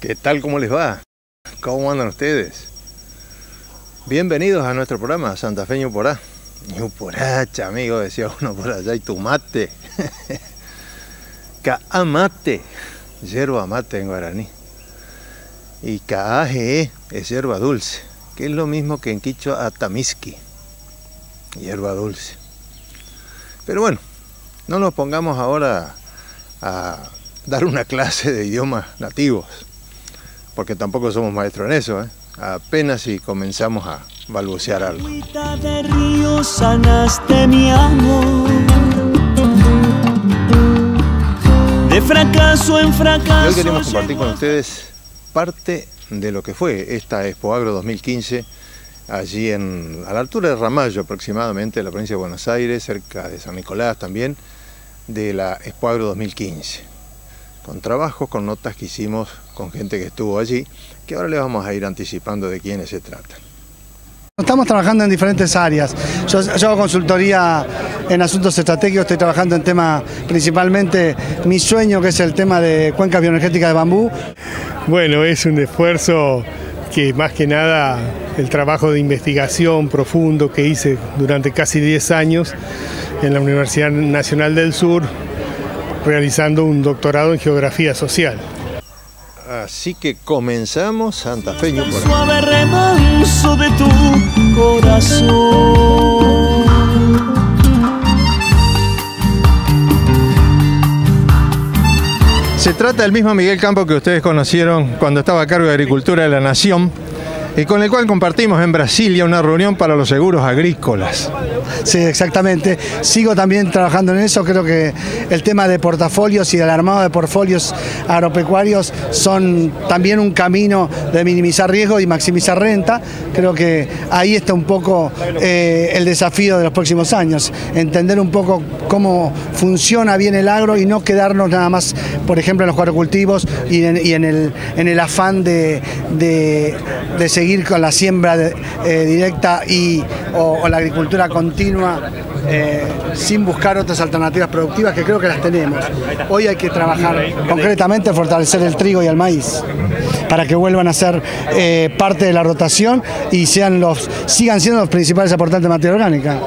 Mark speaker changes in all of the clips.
Speaker 1: ¿Qué tal? ¿Cómo les va? ¿Cómo andan ustedes? Bienvenidos a nuestro programa Santafeño Porá. Ñuporacha, amigo, decía uno por allá, y tu mate. Caamate, yerba mate en guaraní. Y caaje es yerba dulce, que es lo mismo que en quichua atamiski, hierba dulce. Pero bueno, no nos pongamos ahora a dar una clase de idiomas nativos, porque tampoco somos maestros en eso, ¿eh? Apenas si comenzamos a balbucear algo.
Speaker 2: De río sanaste mi amor, de fracaso en fracaso.
Speaker 1: Y hoy queremos compartir con ustedes parte de lo que fue esta Expo Agro 2015, allí a la altura de Ramallo aproximadamente, en la provincia de Buenos Aires, cerca de San Nicolás también, de la Expo Agro 2015. Con trabajos, con notas que hicimos con gente que estuvo allí, que ahora les vamos a ir anticipando de quiénes se tratan.
Speaker 3: Estamos trabajando en diferentes áreas. Yo hago consultoría en asuntos estratégicos, estoy trabajando en temas, principalmente mi sueño, que es el tema de cuencas bioenergéticas de bambú.
Speaker 4: Bueno, es un esfuerzo que más que nada el trabajo de investigación profundo que hice durante casi 10 años en la Universidad Nacional del Sur, realizando un doctorado en geografía social.
Speaker 1: Así que comenzamos Santafeño Porá.
Speaker 2: Suave remanso de tu corazón.
Speaker 1: Se trata del mismo Miguel Campo que ustedes conocieron cuando estaba a cargo de Agricultura de la Nación, y con el cual compartimos en Brasilia una reunión para los seguros agrícolas.
Speaker 3: Sí, exactamente. Sigo también trabajando en eso. Creo que el tema de portafolios y el armado de portafolios agropecuarios son también un camino de minimizar riesgo y maximizar renta. Creo que ahí está un poco el desafío de los próximos años. Entender un poco cómo funciona bien el agro y no quedarnos nada más, por ejemplo, en los cuatrocultivos y en el afán de seguir con la siembra directa o la agricultura continua sin buscar otras alternativas productivas, que creo que las tenemos. Hoy hay que trabajar concretamente fortalecer el trigo y el maíz para que vuelvan a ser parte de la rotación y sigan siendo los principales aportantes de materia orgánica.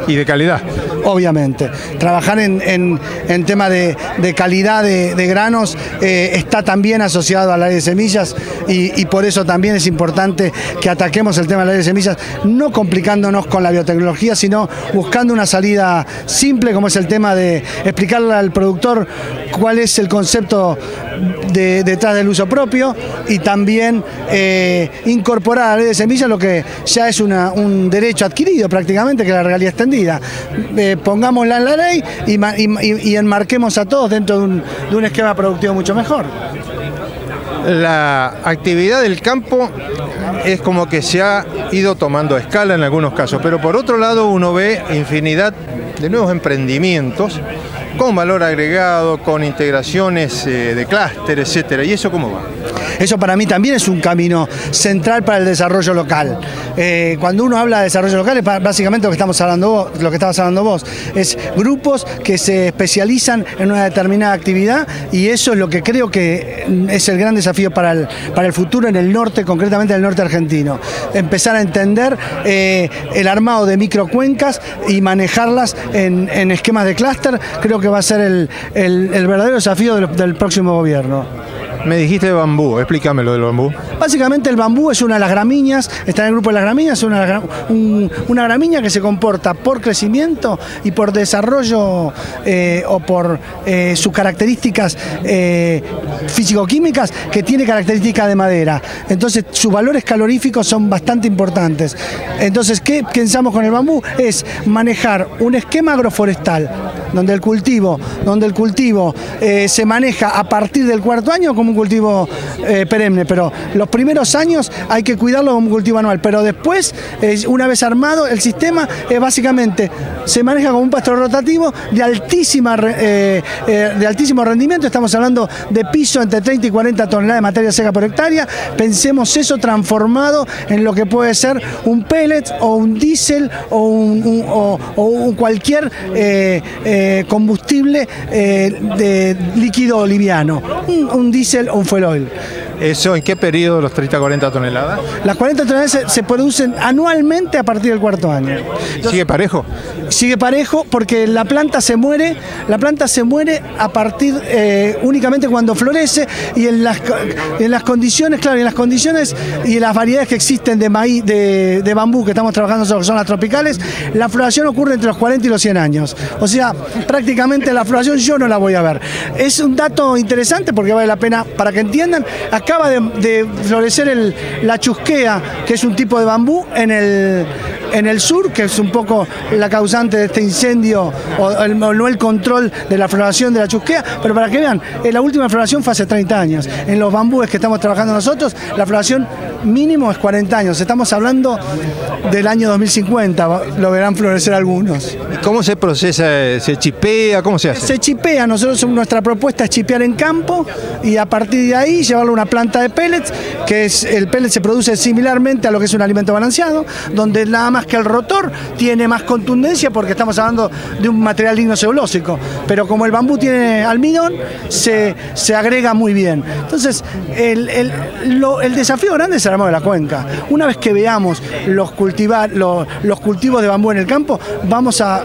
Speaker 1: Y de calidad.
Speaker 3: Obviamente. Trabajar en tema de calidad de granos está también asociado al área de semillas y por eso también es importante que ataquemos el tema del área de semillas, no complicándonos con la biotecnología, sino buscando una salida simple, como es el tema de explicarle al productor cuál es el concepto detrás del uso propio y también incorporar a la ley de semillas lo que ya es un derecho adquirido prácticamente, que es la regalía extendida. Pongámosla en la ley y enmarquemos a todos dentro de un esquema productivo mucho mejor.
Speaker 1: La actividad del campo es como que se ha ido tomando a escala en algunos casos, pero por otro lado uno ve infinidad de nuevos emprendimientos con valor agregado, con integraciones de clúster, etcétera. ¿Y eso cómo va?
Speaker 3: Eso para mí también es un camino central para el desarrollo local. Cuando uno habla de desarrollo local es básicamente lo que estabas hablando vos, es grupos que se especializan en una determinada actividad, y eso es lo que creo que es el gran desafío para el futuro en el norte, concretamente en el norte argentino. Empezar a entender el armado de microcuencas y manejarlas en esquemas de clúster, creo que va a ser el verdadero desafío del próximo gobierno.
Speaker 1: Me dijiste bambú, explícame lo del bambú.
Speaker 3: Básicamente el bambú es una de las gramíneas, está en el grupo de las gramíneas, es una gramínea que se comporta por crecimiento y por desarrollo o por sus características físico-químicas, que tiene características de madera. Entonces sus valores caloríficos son bastante importantes. Entonces, ¿qué pensamos con el bambú? Es manejar un esquema agroforestal donde el cultivo se maneja a partir del cuarto año como un cultivo perenne, pero los primeros años hay que cuidarlo como un cultivo anual, pero después, una vez armado el sistema, básicamente se maneja como un pasto rotativo de altísimo rendimiento. Estamos hablando de piso entre 30 y 40 toneladas de materia seca por hectárea. Pensemos eso transformado en lo que puede ser un pellet o un diésel o cualquier combustible de líquido liviano, un diésel o un fuel oil.
Speaker 1: ¿Eso en qué periodo los 30-40 toneladas?
Speaker 3: Las 40 toneladas se producen anualmente a partir del cuarto año. Entonces,
Speaker 1: ¿Sigue parejo?
Speaker 3: Sigue parejo porque la planta se muere a partir únicamente cuando florece y en las condiciones, claro, en las condiciones y en las variedades que existen de maíz, de bambú que estamos trabajando nosotros, que son las tropicales, la floración ocurre entre los 40 y los 100 años. O sea, prácticamente la floración yo no la voy a ver. Es un dato interesante porque vale la pena para que entiendan. Acaba de florecer la chusquea, que es un tipo de bambú en el sur, que es un poco la causante de este incendio o no el control de la floración de la chusquea, pero para que vean, la última floración fue hace 30 años. En los bambúes que estamos trabajando nosotros, la floración mínimo es 40 años. Estamos hablando del año 2050, lo verán florecer algunos.
Speaker 1: ¿Y cómo se procesa? ¿Se chipea? ¿Cómo se hace?
Speaker 3: Se chipea, nuestra propuesta es chipear en campo y a partir de ahí llevarlo a una planta de pellets, que el pellet se produce similarmente a lo que es un alimento balanceado, donde nada más que el rotor tiene más contundencia porque estamos hablando de un material lignocelulósico, pero como el bambú tiene almidón, se agrega muy bien. Entonces, el desafío grande es el armado de la cuenca. Una vez que veamos los cultivos de bambú en el campo,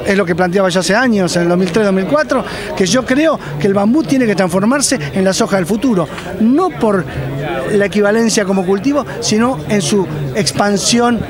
Speaker 3: es lo que planteaba ya hace años, en el 2003-2004, que yo creo que el bambú tiene que transformarse en la soja del futuro, no por la equivalencia como cultivo, sino en su expansión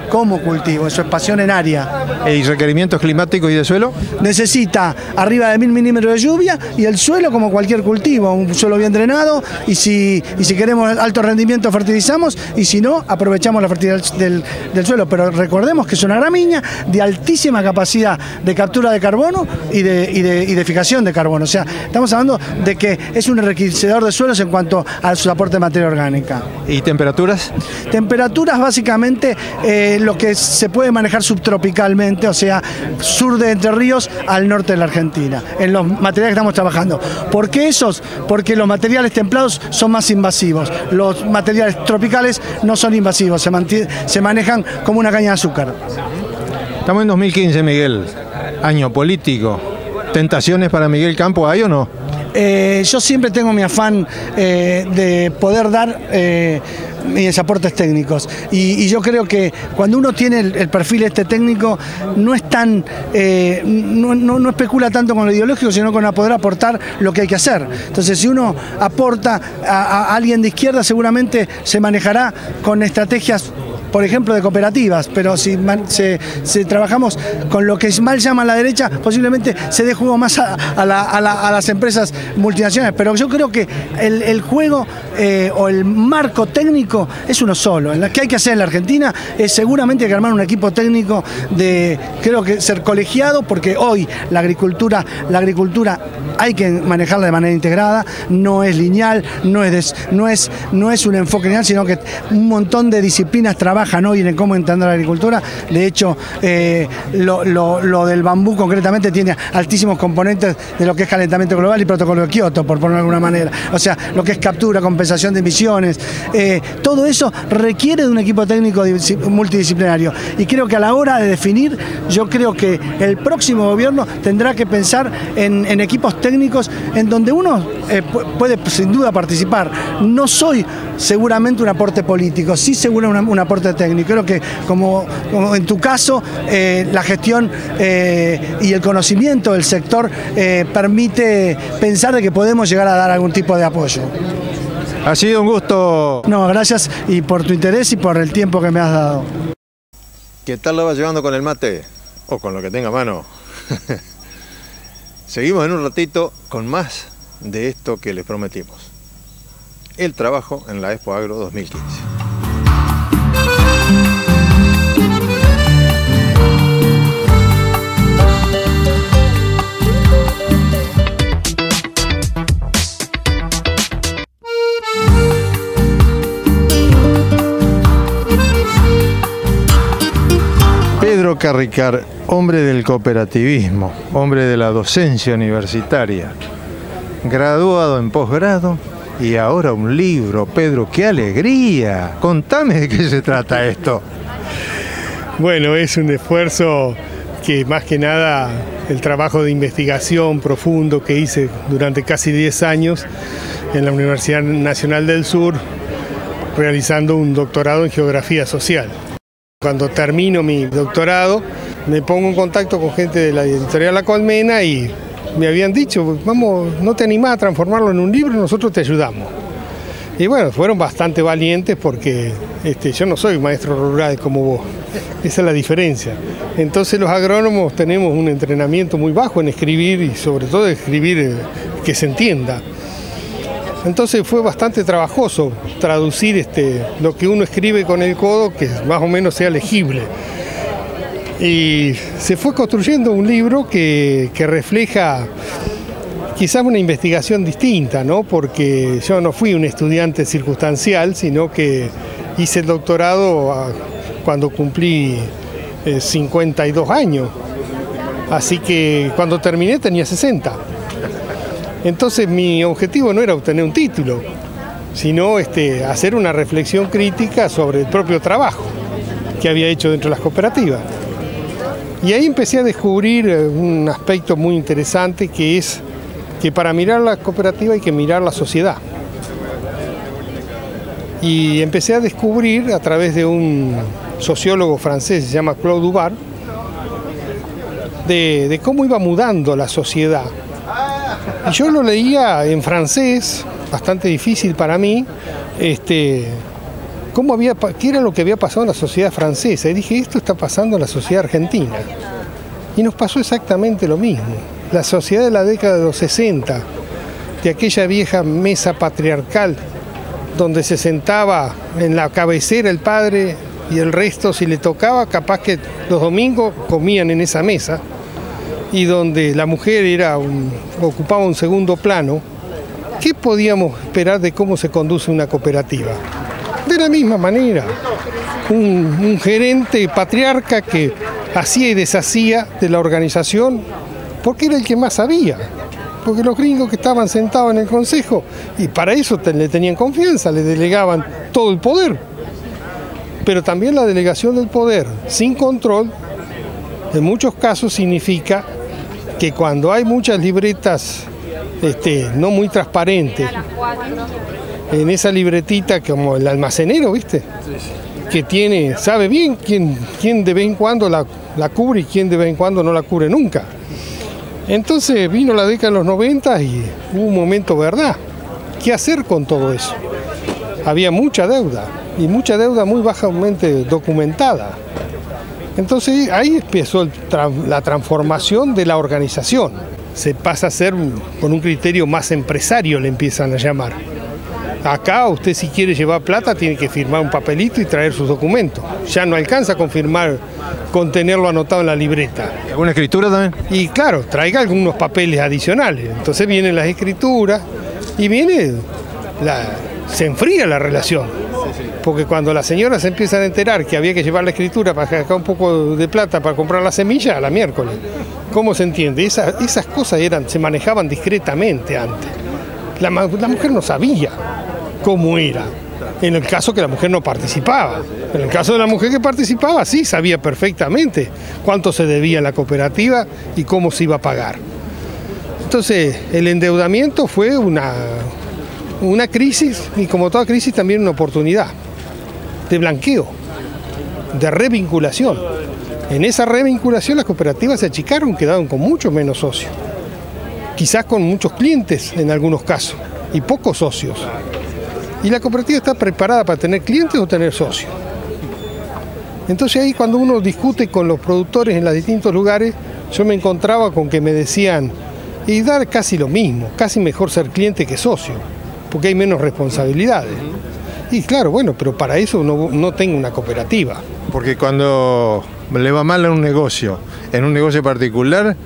Speaker 3: como cultivo, en su expansión en área.
Speaker 1: ¿Y requerimientos climáticos y de suelo?
Speaker 3: Necesita arriba de 1000 milímetros de lluvia y el suelo como cualquier cultivo, un suelo bien drenado y si queremos alto rendimiento fertilizamos y si no aprovechamos la fertilidad del suelo, pero recordemos que es una gramínea de altísima capacidad de captura de carbono y de fijación de carbono, o sea, estamos hablando de que es un enriquecedor de suelos en cuanto a su aporte de materia orgánica.
Speaker 1: ¿Y temperaturas?
Speaker 3: Temperaturas básicamente lo que se puede manejar subtropicalmente, o sea, sur de Entre Ríos al norte de la Argentina, en los materiales que estamos trabajando. ¿Por qué esos? Porque los materiales templados son más invasivos, los materiales tropicales no son invasivos, se manejan como una caña de azúcar.
Speaker 1: Estamos en 2015, Miguel, año político. ¿Tentaciones para Miguel Campo hay o no?
Speaker 3: Yo siempre tengo mi afán de poder dar mis aportes técnicos y yo creo que cuando uno tiene el perfil técnico no es tan no especula tanto con lo ideológico, sino con poder aportar lo que hay que hacer. Entonces, si uno aporta a alguien de izquierda, seguramente se manejará con estrategias, por ejemplo, de cooperativas, pero si trabajamos con lo que mal llama la derecha, posiblemente se dé juego más a las empresas multinacionales. Pero yo creo que el juego o el marco técnico es uno solo. ¿Qué hay que hacer en la Argentina? Es seguramente hay que armar un equipo técnico creo que ser colegiado, porque hoy la agricultura hay que manejarla de manera integrada, no es lineal, no es un enfoque lineal, sino que un montón de disciplinas trabajan hoy en cómo entender la agricultura. De hecho, lo del bambú concretamente tiene altísimos componentes de lo que es calentamiento global y protocolo de Kioto, por ponerlo de alguna manera. O sea, lo que es captura, compensación de emisiones, todo eso requiere de un equipo técnico multidisciplinario. Y creo que a la hora de definir, yo creo que el próximo gobierno tendrá que pensar en equipos técnicos en donde uno puede sin duda participar. No soy seguramente un aporte político, sí seguro un aporte técnico. Creo que como en tu caso, la gestión y el conocimiento del sector permite pensar de que podemos llegar a dar algún tipo de apoyo.
Speaker 1: Ha sido un gusto.
Speaker 3: No, gracias y por tu interés y por el tiempo que me has dado.
Speaker 1: ¿Qué tal lo vas llevando con el mate? O con lo que tenga a mano. Seguimos en un ratito con más de esto que les prometimos. El trabajo en la Expo Agro 2015. Pedro Carricar, hombre del cooperativismo, hombre de la docencia universitaria, graduado en posgrado y ahora un libro. Pedro, ¡qué alegría! Contame de qué se trata esto.
Speaker 4: Bueno, es un esfuerzo que más que nada el trabajo de investigación profundo que hice durante casi 10 años en la Universidad Nacional del Sur, realizando un doctorado en geografía social. Cuando termino mi doctorado, me pongo en contacto con gente de la editorial La Colmena y me habían dicho, vamos, ¿no te animás a transformarlo en un libro? Nosotros te ayudamos. Y bueno, fueron bastante valientes porque yo no soy maestro rural como vos, esa es la diferencia. Entonces los agrónomos tenemos un entrenamiento muy bajo en escribir y sobre todo escribir que se entienda. Entonces fue bastante trabajoso traducir lo que uno escribe con el codo, que más o menos sea legible. Y se fue construyendo un libro que refleja quizás una investigación distinta, ¿no? Porque yo no fui un estudiante circunstancial, sino que hice el doctorado cuando cumplí 52 años. Así que cuando terminé tenía 60. Entonces mi objetivo no era obtener un título, sino hacer una reflexión crítica sobre el propio trabajo que había hecho dentro de las cooperativas. Y ahí empecé a descubrir un aspecto muy interesante, que es que para mirar la cooperativa hay que mirar la sociedad. Y empecé a descubrir a través de un sociólogo francés, se llama Claude Dubar, de cómo iba mudando la sociedad. Y yo lo leía en francés, bastante difícil para mí, qué era lo que había pasado en la sociedad francesa. Y dije, esto está pasando en la sociedad argentina. Y nos pasó exactamente lo mismo. La sociedad de la década de los 60, de aquella vieja mesa patriarcal, donde se sentaba en la cabecera el padre y el resto, si le tocaba, capaz que los domingos comían en esa mesa, y donde la mujer ocupaba un segundo plano. ¿Qué podíamos esperar de cómo se conduce una cooperativa? De la misma manera, un gerente patriarca que hacía y deshacía de la organización porque era el que más sabía, porque los gringos que estaban sentados en el consejo, y para eso le tenían confianza, le delegaban todo el poder. Pero también la delegación del poder sin control, en muchos casos significa que cuando hay muchas libretas no muy transparentes, en esa libretita como el almacenero, ¿viste? Que sabe bien quién de vez en cuando la cubre y quién de vez en cuando no la cubre nunca. Entonces vino la década de los 90 y hubo un momento, ¿verdad? ¿Qué hacer con todo eso? Había mucha deuda, y mucha deuda muy bajamente documentada. Entonces ahí empezó la transformación de la organización. Se pasa a ser con un criterio más empresario, le empiezan a llamar. Acá usted, si quiere llevar plata, tiene que firmar un papelito y traer sus documentos. Ya no alcanza con tenerlo anotado en la libreta.
Speaker 1: ¿Alguna escritura también?
Speaker 4: Y claro, traiga algunos papeles adicionales. Entonces vienen las escrituras y se enfría la relación. Porque cuando las señoras se empiezan a enterar que había que llevar la escritura para sacar un poco de plata para comprar la semilla, a la miércoles. ¿Cómo se entiende? Esas cosas se manejaban discretamente antes. La mujer no sabía cómo era, en el caso que la mujer no participaba. En el caso de la mujer que participaba, sí, sabía perfectamente cuánto se debía a la cooperativa y cómo se iba a pagar. Entonces, el endeudamiento fue una crisis, y como toda crisis también una oportunidad de blanqueo, de revinculación. En esa revinculación las cooperativas se achicaron, quedaron con mucho menos socios, quizás con muchos clientes en algunos casos y pocos socios. Y la cooperativa está preparada para tener clientes o tener socios. Entonces ahí, cuando uno discute con los productores en los distintos lugares, yo me encontraba con que me decían, y dar casi lo mismo, casi mejor ser cliente que socio, porque hay menos responsabilidades. Y claro, bueno, pero para eso no tengo una cooperativa.
Speaker 1: Porque cuando le va mal en un negocio particular,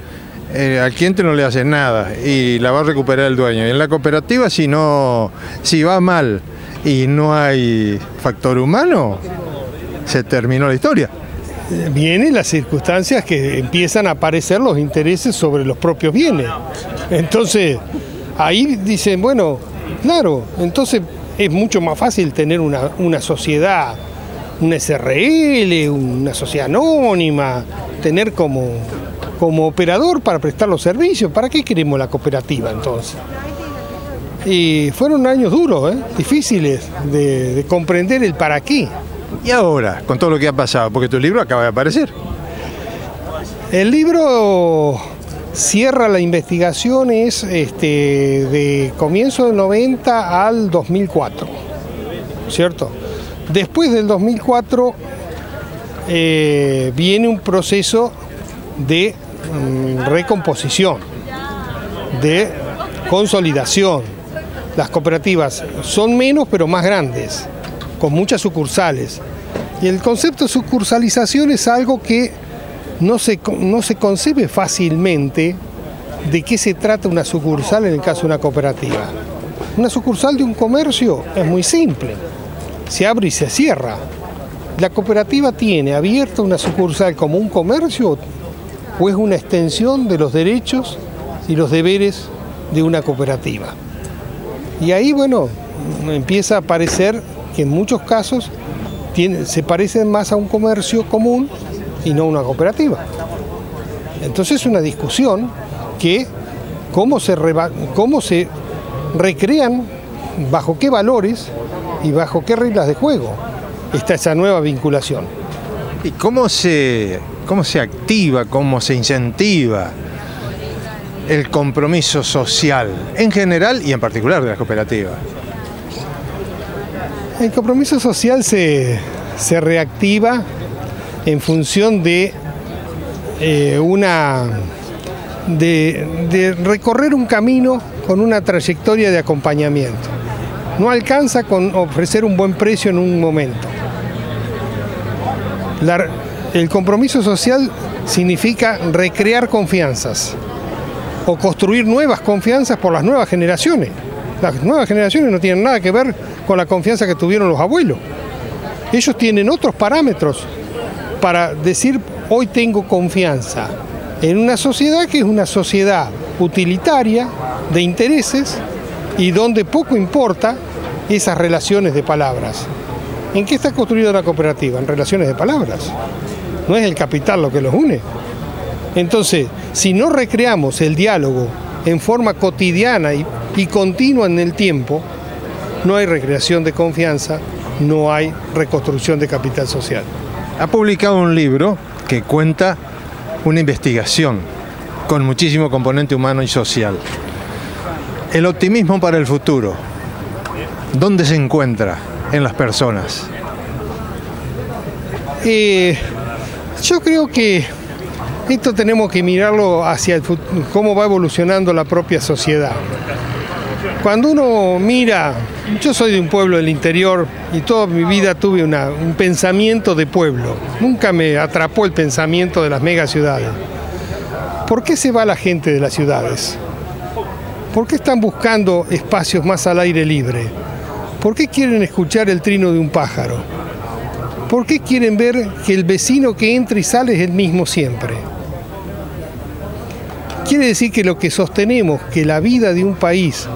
Speaker 1: al cliente no le hace nada y la va a recuperar el dueño. Y en la cooperativa, si va mal y no hay factor humano, se terminó la historia.
Speaker 4: Vienen las circunstancias que empiezan a aparecer los intereses sobre los propios bienes. Entonces, ahí dicen, bueno, claro, entonces es mucho más fácil tener una sociedad, una SRL, una sociedad anónima, tener como operador para prestar los servicios. ¿Para qué queremos la cooperativa entonces? Y fueron años duros, difíciles de comprender el para qué.
Speaker 1: Y ahora, con todo lo que ha pasado, porque tu libro acaba de aparecer.
Speaker 4: El libro cierra la investigación, es de comienzo del 90 al 2004, ¿cierto? Después del 2004 viene un proceso de recomposición, de consolidación. Las cooperativas son menos pero más grandes, con muchas sucursales. Y el concepto de sucursalización es algo que no se concibe fácilmente de qué se trata una sucursal en el caso de una cooperativa. Una sucursal de un comercio es muy simple, se abre y se cierra. ¿La cooperativa tiene abierta una sucursal como un comercio o es una extensión de los derechos y los deberes de una cooperativa? Y ahí, bueno, empieza a parecer que en muchos casos se parece más a un comercio común y no a una cooperativa. Entonces es una discusión que cómo se recrean, bajo qué valores y bajo qué reglas de juego está esa nueva vinculación.
Speaker 1: ¿Y cómo se activa, cómo se incentiva el compromiso social en general y en particular de las cooperativas?
Speaker 4: El compromiso social se reactiva en función de recorrer un camino con una trayectoria de acompañamiento. No alcanza con ofrecer un buen precio en un momento. El compromiso social significa recrear confianzas o construir nuevas confianzas por las nuevas generaciones. Las nuevas generaciones no tienen nada que ver con la confianza que tuvieron los abuelos. Ellos tienen otros parámetros para decir, hoy tengo confianza en una sociedad que es una sociedad utilitaria, de intereses, y donde poco importa esas relaciones de palabras. ¿En qué está construida la cooperativa? En relaciones de palabras. No es el capital lo que los une. Entonces, si no recreamos el diálogo en forma cotidiana y continua en el tiempo, no hay recreación de confianza, no hay reconstrucción de capital social.
Speaker 1: Ha publicado un libro que cuenta una investigación con muchísimo componente humano y social. El optimismo para el futuro, ¿dónde se encuentra en las personas?
Speaker 4: Yo creo que esto tenemos que mirarlo hacia el futuro, cómo va evolucionando la propia sociedad. Cuando uno mira, yo soy de un pueblo del interior y toda mi vida tuve un pensamiento de pueblo. Nunca me atrapó el pensamiento de las megaciudades. ¿Por qué se va la gente de las ciudades? ¿Por qué están buscando espacios más al aire libre? ¿Por qué quieren escuchar el trino de un pájaro? ¿Por qué quieren ver que el vecino que entra y sale es el mismo siempre? Quiere decir que lo que sostenemos, que la vida de un país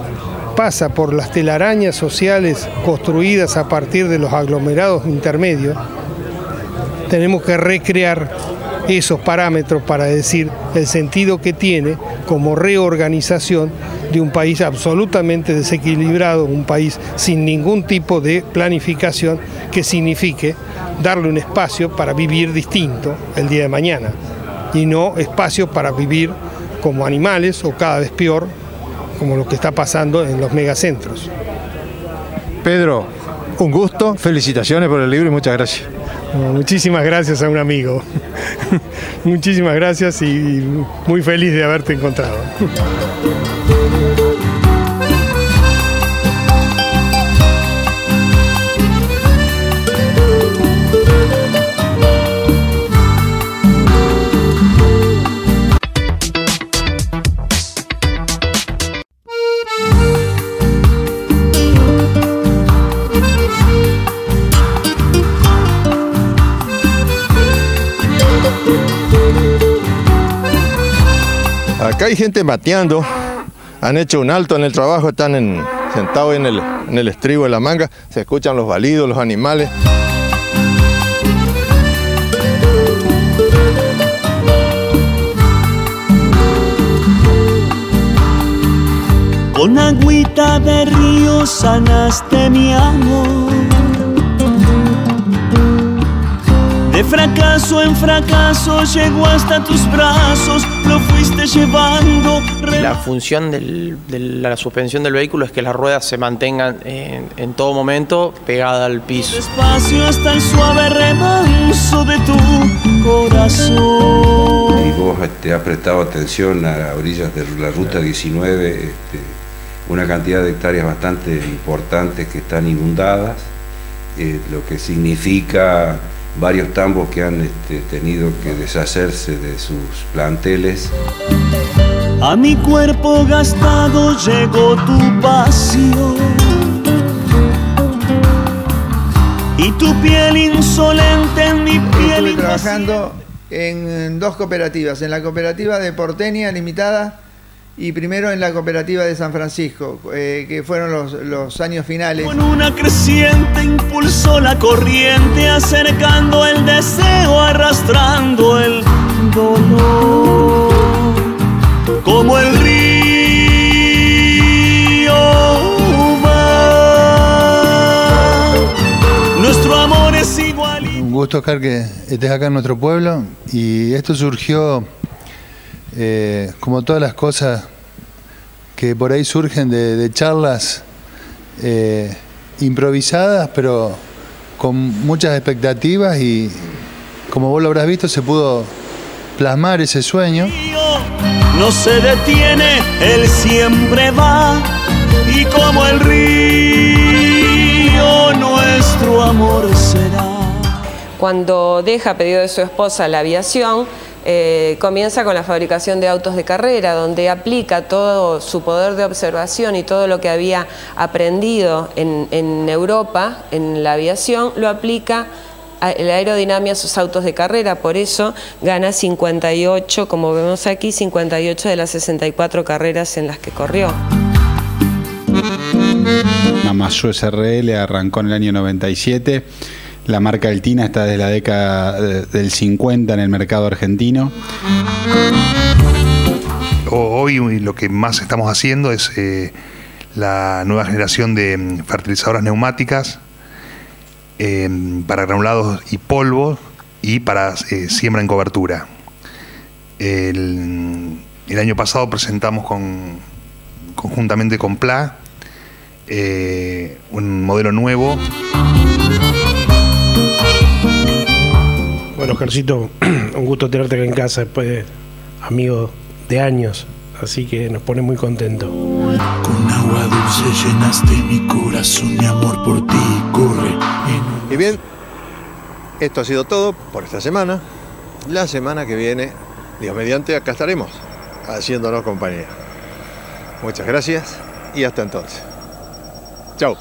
Speaker 4: pasa por las telarañas sociales construidas a partir de los aglomerados intermedios, tenemos que recrear esos parámetros para decir el sentido que tiene como reorganización de un país absolutamente desequilibrado, un país sin ningún tipo de planificación que signifique darle un espacio para vivir distinto el día de mañana y no espacio para vivir como animales o cada vez peor como lo que está pasando en los megacentros.
Speaker 1: Pedro, un gusto, felicitaciones por el libro y muchas gracias.
Speaker 4: Muchísimas gracias a un amigo. Muchísimas gracias y muy feliz de haberte encontrado.
Speaker 1: Acá hay gente mateando, han hecho un alto en el trabajo, están sentados en el estribo de la manga, se escuchan los balidos, los animales.
Speaker 2: de río sanaste mi amor. De fracaso en fracaso llegó hasta tus brazos, lo fuiste llevando.
Speaker 5: La función de la suspensión del vehículo es que las ruedas se mantengan en todo momento pegada al piso.
Speaker 2: Despacio hasta el suave remanso de tu corazón.
Speaker 6: Y vos has prestado atención a orillas de la ruta 19, una cantidad de hectáreas bastante importantes que están inundadas, lo que significa varios tambos que han tenido que deshacerse de sus planteles.
Speaker 2: A mi cuerpo gastado llegó tu pasión y tu piel insolente en mi piel.
Speaker 7: Estuve trabajando en dos cooperativas, en la cooperativa de Porteña Limitada y primero en la cooperativa de San Francisco, que fueron los años finales.
Speaker 2: Con una creciente impulsó la corriente, acercando el deseo, arrastrando el dolor. Como el río va, nuestro amor es igual.
Speaker 8: Un gusto, Oscar, que estés acá en nuestro pueblo, y esto surgió como todas las cosas que por ahí surgen de charlas improvisadas, pero con muchas expectativas, y como vos lo habrás visto, se pudo plasmar ese sueño.
Speaker 2: No se detiene, él siempre va, y como el río nuestro amor será.
Speaker 9: Cuando deja a pedido de su esposa la aviación, comienza con la fabricación de autos de carrera, donde aplica todo su poder de observación y todo lo que había aprendido en Europa, en la aviación, lo aplica a la aerodinámica a sus autos de carrera. Por eso gana 58, como vemos aquí, 58 de las 64 carreras en las que corrió.
Speaker 10: Mamayú SRL arrancó en el año 97. La marca Altina está desde la década del 50 en el mercado argentino.
Speaker 11: Hoy lo que más estamos haciendo es la nueva generación de fertilizadoras neumáticas para granulados y polvo, y para siembra en cobertura. El año pasado presentamos conjuntamente con PLA un modelo nuevo.
Speaker 12: Bueno, Oscarcito, un gusto tenerte acá en casa después de amigos de años, así que nos pone muy contentos.
Speaker 13: Con agua dulce llenaste mi corazón, mi amor por ti corre.
Speaker 1: Y bien, esto ha sido todo por esta semana. La semana que viene, Dios mediante, acá estaremos haciéndonos compañía. Muchas gracias y hasta entonces. Chao.